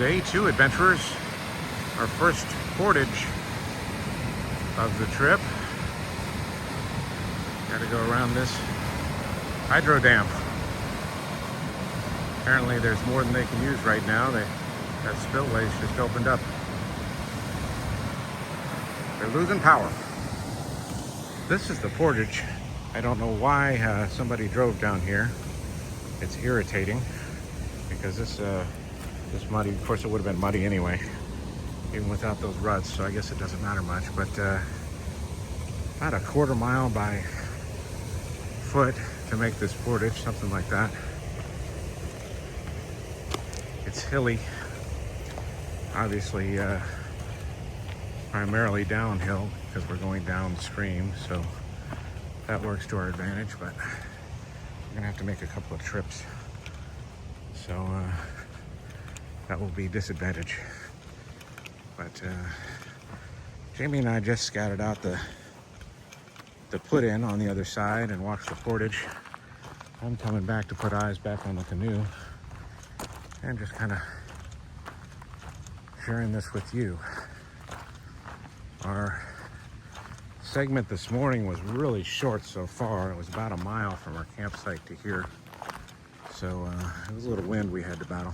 Day 2, adventurers. Our first portage of the trip. Got to go around this hydro dam. Apparently there's more than they can use right now. That spillway's just opened up. They're losing power. This is the portage. I don't know why somebody drove down here. It's irritating because this muddy, of course it would have been muddy anyway, even without those ruts, so I guess it doesn't matter much, but about a quarter mile by foot to make this portage, something like that. It's hilly, obviously primarily downhill because we're going downstream, so that works to our advantage, but we're gonna have to make a couple of trips, so that will be disadvantage. But Jamie and I just scattered out the put in on the other side and watched the portage. I'm coming back to put eyes back on the canoe and just kind of sharing this with you. Our segment this morning was really short so far. It was about a mile from our campsite to here. So it was a little wind we had to battle.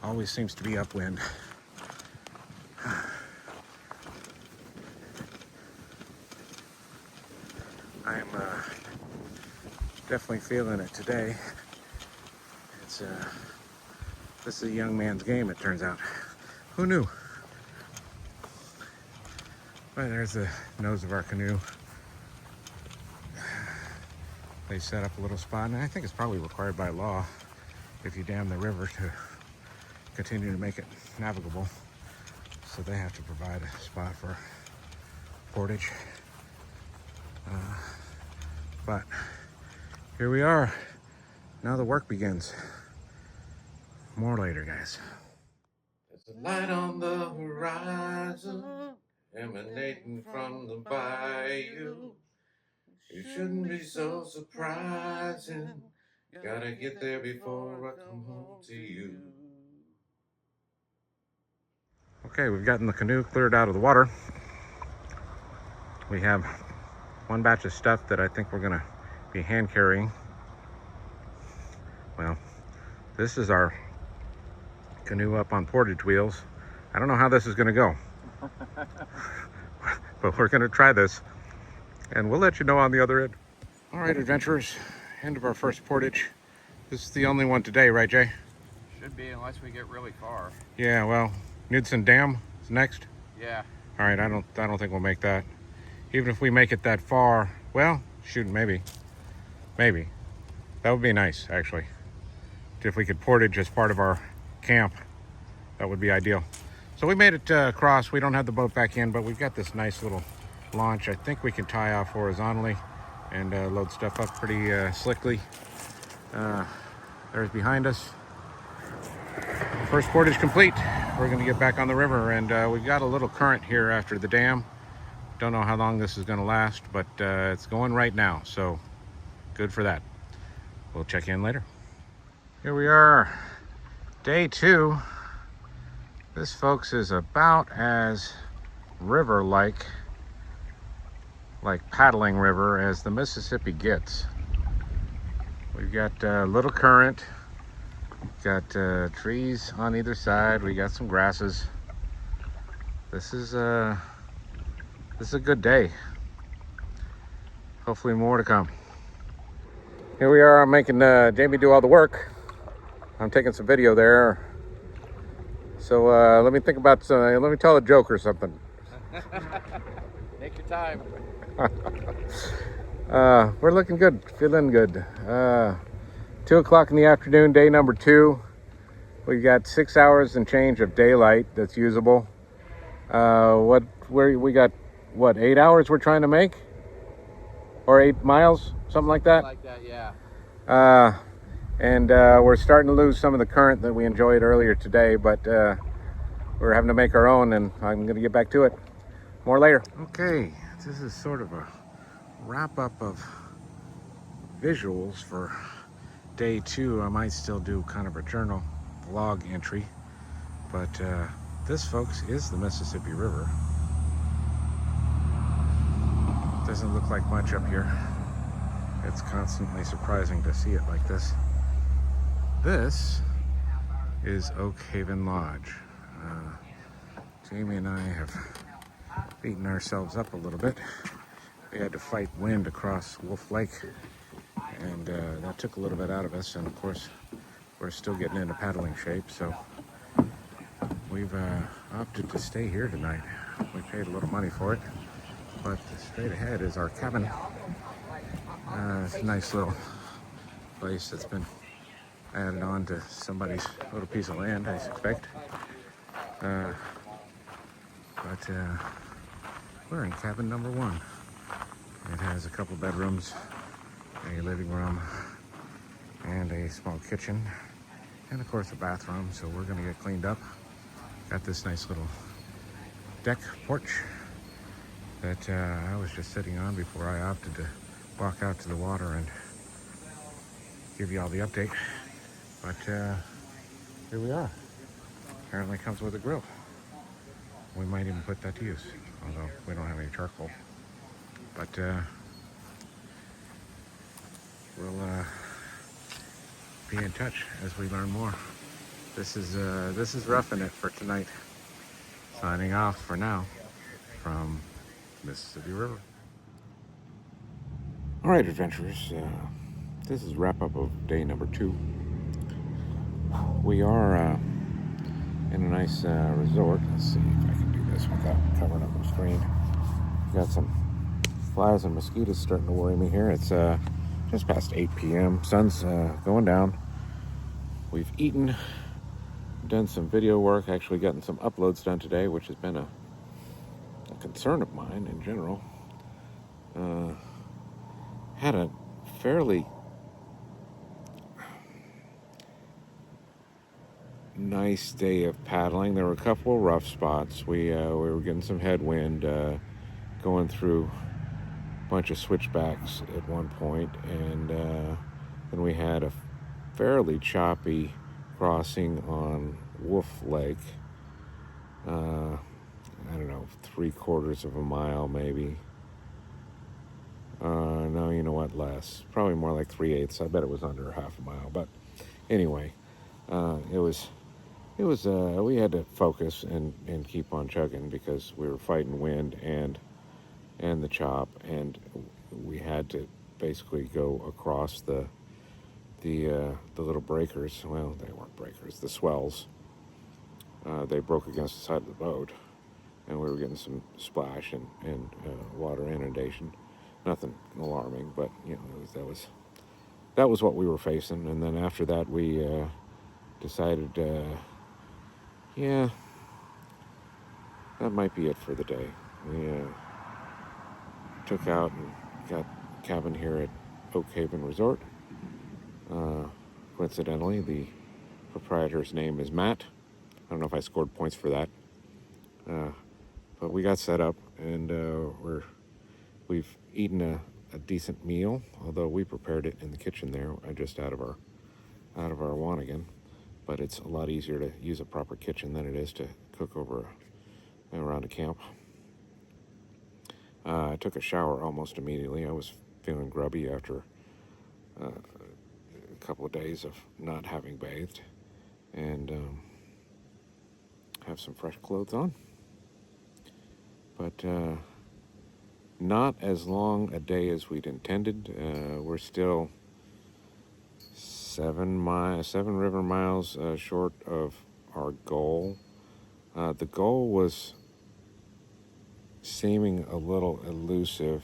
Always seems to be upwind. I'm definitely feeling it today. It's this is a young man's game, it turns out. Who knew? But there's the nose of our canoe. They set up a little spot, and I think it's probably required by law if you dam the river to continue to make it navigable. So they have to provide a spot for portage. But here we are. Now the work begins. More later, guys. There's a light on the horizon, emanating from the bayou. It shouldn't be so surprising. Gotta get there before I come home to you. Okay, we've gotten the canoe cleared out of the water. We have one batch of stuff that I think we're gonna be hand carrying. Well, this is our canoe up on portage wheels. I don't know how this is gonna go, but we're gonna try this and we'll let you know on the other end. All right, adventurers, end of our first portage. This is the only one today, right, Jay? Should be, unless we get really far. Yeah, well, Knudsen Dam is next. Yeah. All right, I don't think we'll make that. Even if we make it that far, well, shoot, maybe. That would be nice, actually. If we could portage as part of our camp, that would be ideal. So we made it across. We don't have the boat back in, but we've got this nice little launch. I think we can tie off horizontally and load stuff up pretty slickly. There's behind us. First portage complete. We're going to get back on the river, and we've got a little current here after the dam. Don't know how long this is going to last, but it's going right now, so good for that. We'll check in later. Here we are, day 2. This, folks, is about as river-like, like paddling river, as the Mississippi gets. We've got a little current, got trees on either side, we got some grasses. This is a good day. Hopefully more to come. Here we are. I'm making Jamie do all the work. I'm taking some video there. So let me think about let me tell a joke or something. Take your time. We're looking good, feeling good. 2 o'clock in the afternoon, day number 2. We've got 6 hours and change of daylight that's usable. We got 8 hours we're trying to make, or 8 miles, something like that. Like that, yeah. And we're starting to lose some of the current that we enjoyed earlier today, but we're having to make our own, and I'm going to get back to it. More later. Okay, this is sort of a wrap-up of visuals for day 2. I might still do kind of a journal log entry. But this, folks, is the Mississippi River. Doesn't look like much up here. It's constantly surprising to see it like this. This is Oak Haven Lodge. Jamie and I have beaten ourselves up a little bit. We had to fight wind across Wolf Lake, and that took a little bit out of us. And of course, we're still getting into paddling shape, so we've opted to stay here tonight. We paid a little money for it, but straight ahead is our cabin. It's a nice little place that's been added on to somebody's little piece of land, I suspect. But we're in cabin number 1. It has a couple bedrooms, a living room, and a small kitchen, and of course a bathroom, so we're gonna get cleaned up. Got this nice little deck porch that I was just sitting on before I opted to walk out to the water and give you all the update. But here we are. Apparently comes with a grill. We might even put that to use, although we don't have any charcoal. But we'll be in touch as we learn more. This is roughing it for tonight. Signing off for now from Mississippi River. All right, adventurers. This is wrap up of day number 2. We are in a nice resort. Let's see if I can do this without covering up the screen. Got some flies and mosquitoes starting to worry me here. It's just past 8 p.m. Sun's going down. We've eaten, done some video work, actually gotten some uploads done today, which has been a concern of mine in general. Had a fairly nice day of paddling. There were a couple of rough spots. We were getting some headwind going through a bunch of switchbacks at one point, and then we had a fairly choppy crossing on Wolf Lake. I don't know, 3/4 of a mile maybe. No, you know what, less. Probably more like 3/8. I bet it was under half a mile. But anyway, we had to focus and keep on chugging because we were fighting wind and the chop, and we had to basically go across the little breakers. Well, they weren't breakers, the swells. They broke against the side of the boat, and we were getting some splash and water inundation. Nothing alarming, but that was what we were facing. And then after that, we decided, that might be it for the day. We took out and got a cabin here at Oak Haven Resort. Coincidentally, the proprietor's name is Matt. I don't know if I scored points for that, but we got set up, and we've eaten a decent meal, although we prepared it in the kitchen there, just out of our Wanigan. But it's a lot easier to use a proper kitchen than it is to cook around a camp. I took a shower almost immediately. I was feeling grubby after a couple of days of not having bathed, and have some fresh clothes on. But not as long a day as we'd intended. We're still 7 river miles short of our goal. The goal was seeming a little elusive,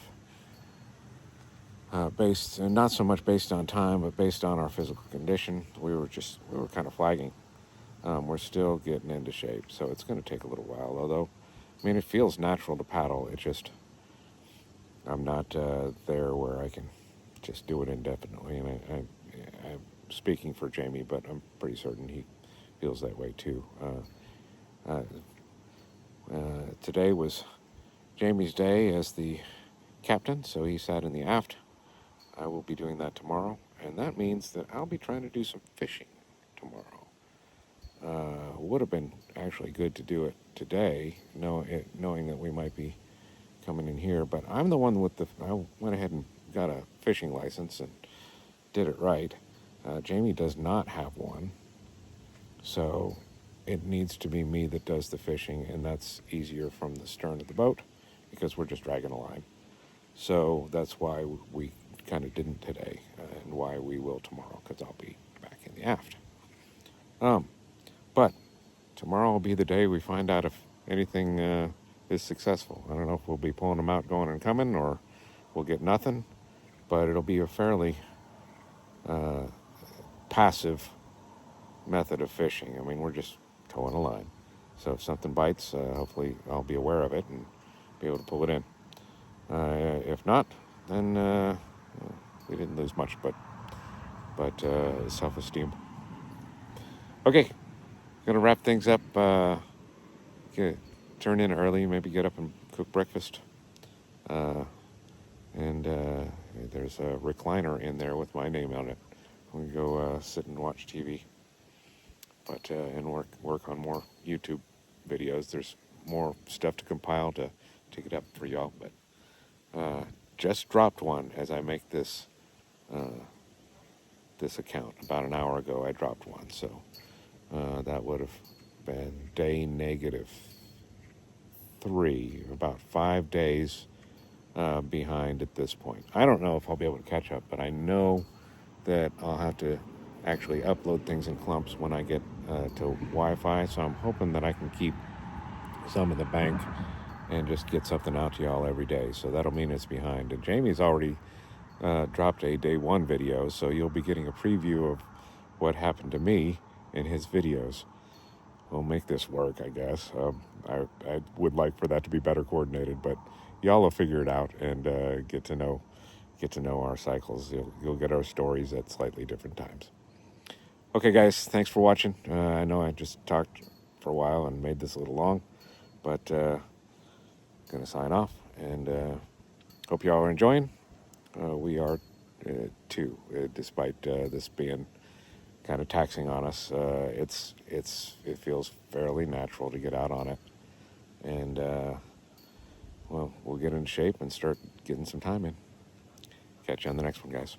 based, not so much based on time, but based on our physical condition. We were kind of flagging. We're still getting into shape, so it's going to take a little while. Although, I mean, it feels natural to paddle. It just, I'm not there where I can just do it indefinitely. And I'm speaking for Jamie, but I'm pretty certain he feels that way too. Today was Jamie's day as the captain, so he sat in the aft. I will be doing that tomorrow, and that means that I'll be trying to do some fishing tomorrow. would have been actually good to do it today, knowing that we might be coming in here. But I'm the one with I went ahead and got a fishing license and did it right. Jamie does not have one, so it needs to be me that does the fishing, and that's easier from the stern of the boat because we're just dragging a line. So that's why we kind of didn't today, and why we will tomorrow, because I'll be back in the aft. But tomorrow will be the day we find out if anything is successful. I don't know if we'll be pulling them out, going and coming, or we'll get nothing, but it'll be a fairly passive method of fishing. I mean, we're just towing a line. So if something bites, hopefully I'll be aware of it and be able to pull it in. If not, then we didn't lose much, but self-esteem. Okay, gonna wrap things up. Turn in early, maybe get up and cook breakfast. And there's a recliner in there with my name on it. We go sit and watch TV, but and work on more YouTube videos. There's more stuff to compile to get up for y'all, but just dropped one as I make this this account. About an hour ago I dropped one, so that would have been day -3, about 5 days behind at this point. I don't know if I'll be able to catch up, but I know that I'll have to actually upload things in clumps when I get to Wi-Fi, so I'm hoping that I can keep some in the bank and just get something out to y'all every day. So that'll mean it's behind. And Jamie's already dropped a day 1 video, so you'll be getting a preview of what happened to me in his videos. We'll make this work, I guess. I would like for that to be better coordinated, but y'all will figure it out and get to know our cycles. You'll get our stories at slightly different times. Okay, guys, thanks for watching. I know I just talked for a while and made this a little long, but gonna sign off, and hope y'all are enjoying. We are too, despite this being kind of taxing on us. It feels fairly natural to get out on it, and well, we'll get in shape and start getting some time in. Catch you on the next one, guys.